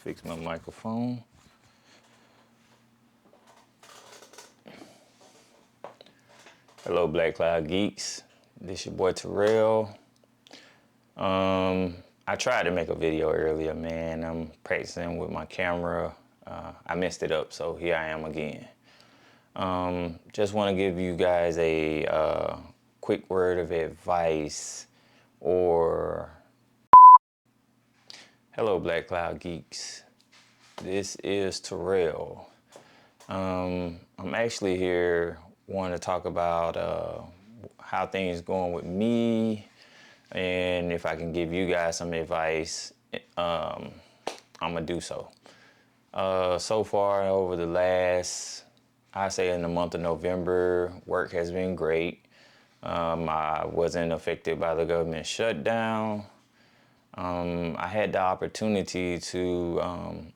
Fix my microphone. Hello, Black Cloud Geeks. This your boy Terrell. I tried to make a video earlier, man. I'm practicing with my camera. I messed it up, so here I am again. Just want to give you guys a quick word of advice or hello, Black Cloud Geeks. This is Terrell. I'm actually here wanting to talk about how things going with me, and if I can give you guys some advice, I'm gonna do so. So far over the last, I say in the month of November, work has been great. I wasn't affected by the government shutdown. I had the opportunity to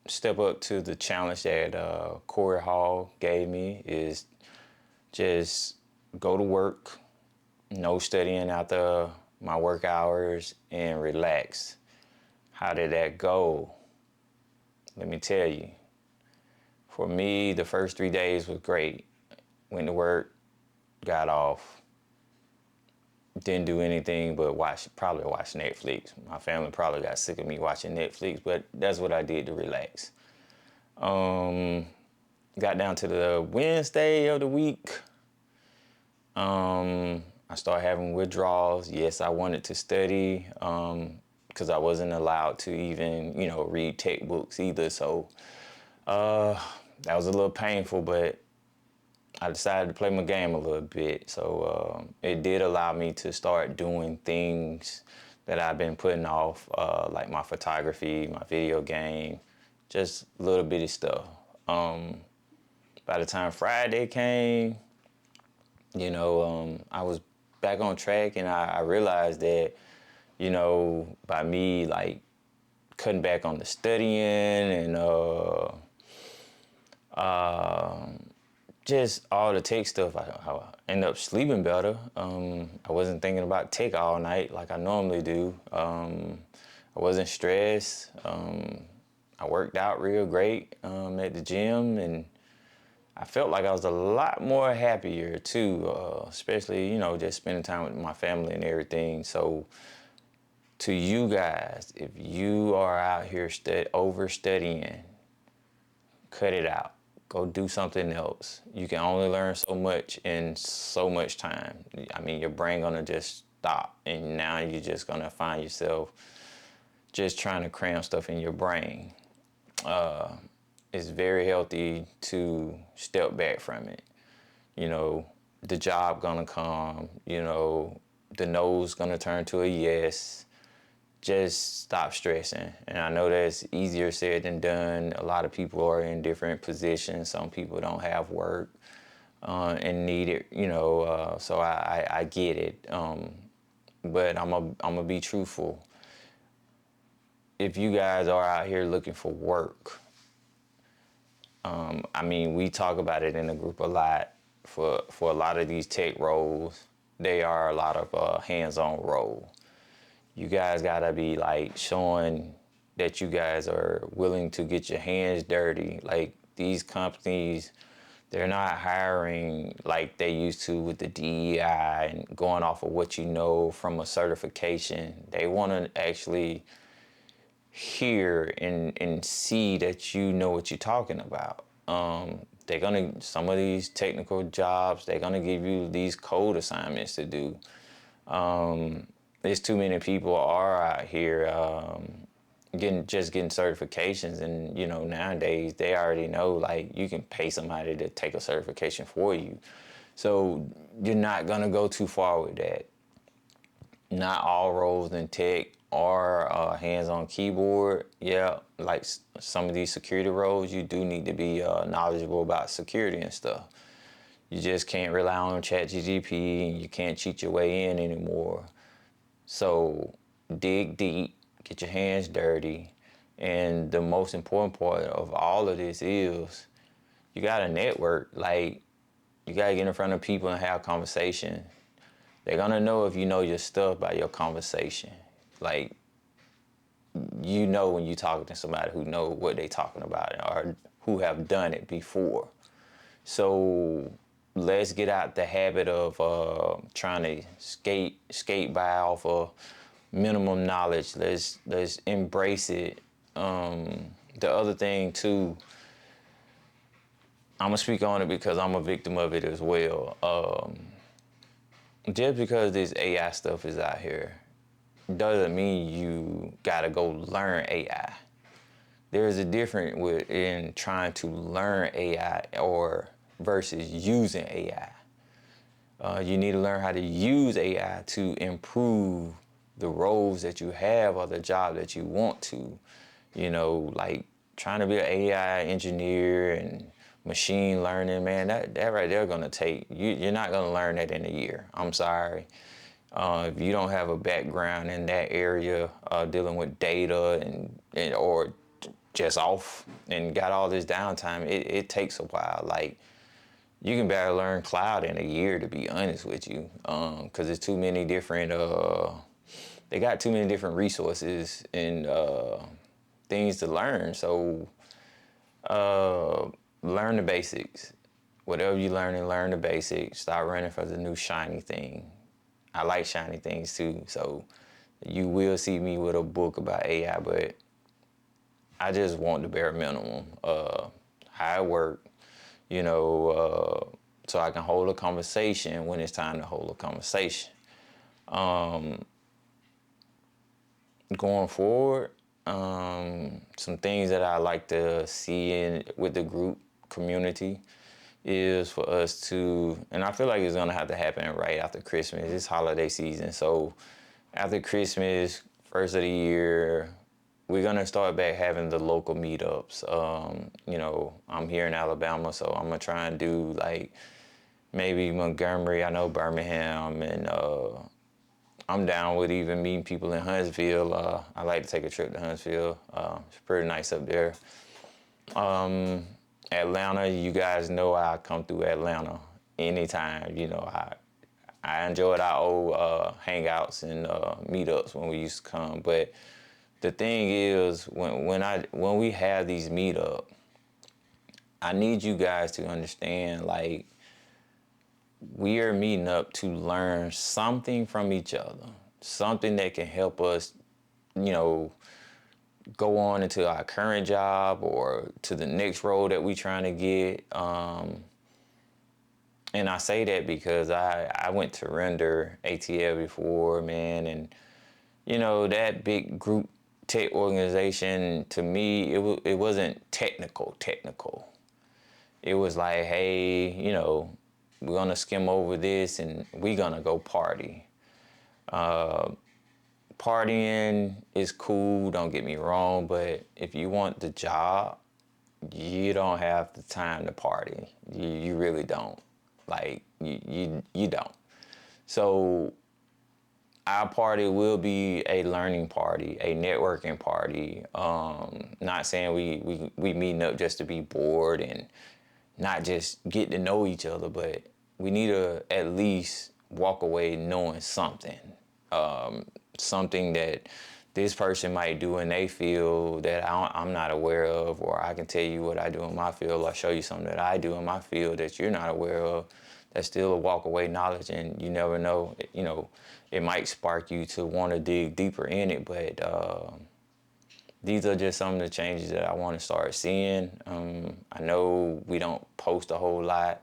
step up to the challenge that Corey Hall gave me, is just go to work, no studying after my work hours, and relax. How did that go? Let me tell you. For me, the first 3 days was great. Went to work, got off, didn't do anything but probably watch Netflix. My family probably got sick of me watching Netflix, but that's what I did to relax. Got down to the Wednesday of the week. I started having withdrawals. Yes, I wanted to study because I wasn't allowed to even, read textbooks either. So that was a little painful, but I decided to play my game a little bit. So it did allow me to start doing things that I've been putting off, like my photography, my video game, just little bitty stuff. By the time Friday came, I was back on track, and I realized that, by me like cutting back on the studying and just all the tech stuff, I ended up sleeping better. I wasn't thinking about tech all night like I normally do. I wasn't stressed. I worked out real great at the gym, and I felt like I was a lot more happier too, especially, just spending time with my family and everything. So to you guys, if you are out here overstudying, cut it out. Go do something else. You can only learn so much in so much time. I mean, your brain gonna just stop, and now you're just gonna find yourself just trying to cram stuff in your brain. It's very healthy to step back from it. The job gonna come, the no's gonna turn to a yes. Just stop stressing. And I know that's easier said than done. A lot of people are in different positions. Some people don't have work and need it, so I get it. But I'm gonna be truthful. If you guys are out here looking for work, we talk about it in the group a lot. For a lot of these tech roles, they are a lot of hands-on role. You guys gotta be like showing that you guys are willing to get your hands dirty. Like, these companies, they're not hiring like they used to with the DEI and going off of what you know from a certification. They want to actually hear and see that you know what you're talking about. Some of these technical jobs, they're gonna give you these code assignments to do. There's too many people are out here getting certifications, and nowadays they already know, like, you can pay somebody to take a certification for you. So you're not gonna go too far with that. Not all roles in tech are hands-on keyboard. Yeah, like some of these security roles, you do need to be knowledgeable about security and stuff. You just can't rely on ChatGPT, and you can't cheat your way in anymore. So dig deep, get your hands dirty, and the most important part of all of this is you gotta network. Like, you gotta get in front of people and have conversation. They're gonna know if you know your stuff by your conversation. Like, you know when you're talking to somebody who know what they talking about or who have done it before. So let's get out the habit of trying to skate by off of minimum knowledge. Let's embrace it. The other thing too, I'm gonna speak on it because I'm a victim of it as well. Just because this AI stuff is out here doesn't mean you gotta go learn AI. There's a difference in trying to learn AI or versus using AI. You need to learn how to use AI to improve the roles that you have or the job that you want to. You know, like trying to be an AI engineer and machine learning, man, that right there gonna take, you're not gonna learn that in a year. I'm sorry. If you don't have a background in that area, dealing with data and or just off and got all this downtime, it takes a while. Like, you can barely learn cloud in a year, to be honest with you, because there's too many different, they got too many different resources and things to learn. So learn the basics. Whatever you learn the basics. Start running for the new shiny thing. I like shiny things too, so you will see me with a book about AI, but I just want the bare minimum. How it work, you know, so I can hold a conversation when it's time to hold a conversation. Going forward, some things that I like to see in with the group community is for us to, and I feel like it's gonna have to happen right after Christmas. It's holiday season, so after Christmas, first of the year, we're gonna start back having the local meetups. You know, I'm here in Alabama, so I'm gonna try and do like maybe Montgomery. I know Birmingham, and I'm down with even meeting people in Huntsville. I like to take a trip to Huntsville. It's pretty nice up there. Atlanta, you guys know I come through Atlanta anytime. You know, I enjoyed our old hangouts and meetups when we used to come. But the thing is, when we have these meetups, I need you guys to understand, like, we are meeting up to learn something from each other, something that can help us, you know, go on into our current job or to the next role that we trying to get. And I say that because I went to render ATL before, man, and you know, that big group tech organization, to me, it wasn't technical. It was like, hey, you know, we're gonna skim over this and we're gonna go party. Partying is cool, don't get me wrong, but if you want the job, you don't have the time to party. You really don't. Like, you don't. So our party will be a learning party, a networking party. Not saying we meeting up just to be bored and not just get to know each other, but we need to at least walk away knowing something. Something that this person might do in their field that I'm not aware of, or I can tell you what I do in my field, or show you something that I do in my field that you're not aware of. That's still a walk away knowledge, and you never know, you know, it might spark you to want to dig deeper in it, but these are just some of the changes that I want to start seeing. I know we don't post a whole lot,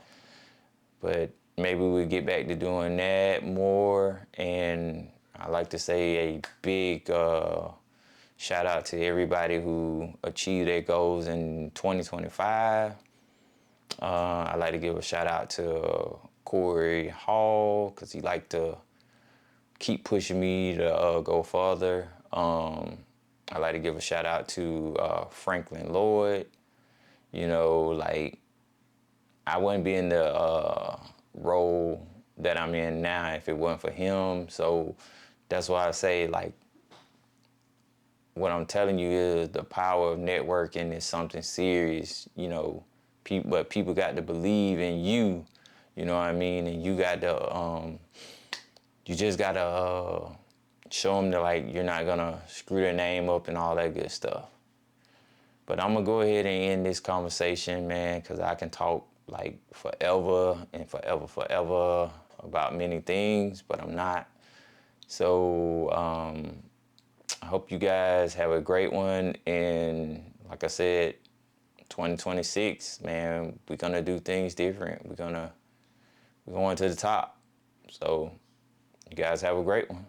but maybe we'll get back to doing that more. And I like to say a big shout out to everybody who achieved their goals in 2025. I like to give a shout out to Corey Hall, because he liked to keep pushing me to go further. I like to give a shout out to Franklin Lloyd. You know, like, I wouldn't be in the role that I'm in now if it wasn't for him. So that's why I say, like, what I'm telling you is the power of networking is something serious, you know. But people got to believe in you, you know what I mean? And you got to, you just got to show them that like you're not gonna screw their name up and all that good stuff. But I'm gonna go ahead and end this conversation, man, because I can talk like forever and forever about many things, but I'm not. So I hope you guys have a great one. And like I said, 2026, man, we're gonna do things different. We're going to the top. So you guys have a great one.